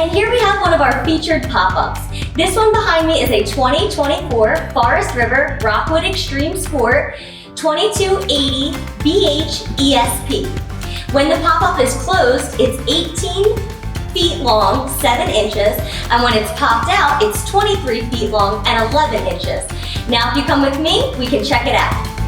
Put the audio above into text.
And here we have one of our featured pop-ups. This one behind me is a 2024 Forest River Rockwood Extreme Sport 2280 BHESP. When the pop-up is closed, it's 18 feet long, 7 inches, and when it's popped out, it's 23 feet long and 11 inches. Now if you come with me, we can check it out.